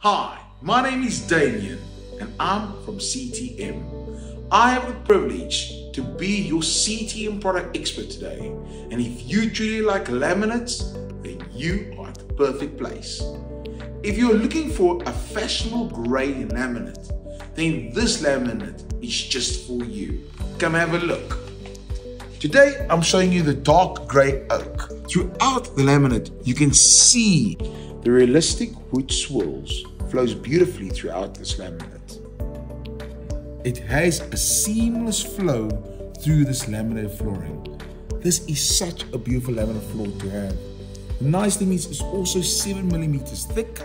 Hi, my name is Damien and I'm from CTM. I have the privilege to be your CTM product expert today, and if you truly like laminates, then you are at the perfect place. If you're looking for a fashionable grade laminate, then this laminate is just for you. Come have a look. Today I'm showing you the dark grey oak. Throughout the laminate you can see the realistic wood swirls flows beautifully throughout this laminate. It has a seamless flow through this laminated flooring. This is such a beautiful laminate floor to have. The nice thing is it's also 7mm thick,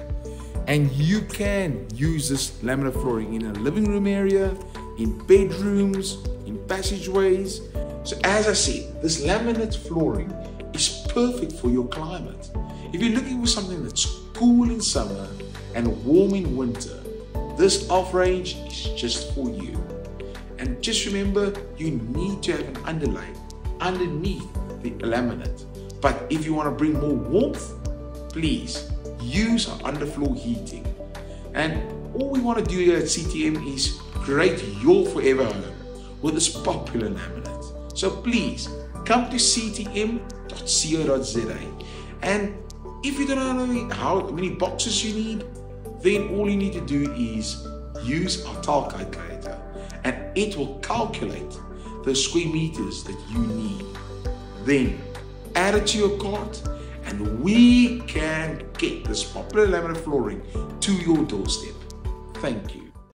and you can use this laminate flooring in a living room area, in bedrooms, in passageways. So as I said, this laminate flooring is perfect for your climate. If you're looking for something that's cool in summer and warm in winter, this off-range is just for you. And just remember, you need to have an underlay underneath the laminate. But if you want to bring more warmth, please use our underfloor heating. And all we want to do here at CTM is create your forever home with this popular laminate. So please come to ctm.co.za, and if you don't know how many boxes you need, then all you need to do is use our tile calculator, and it will calculate the square meters that you need. Then add it to your cart, and we can get this popular laminate flooring to your doorstep. Thank you.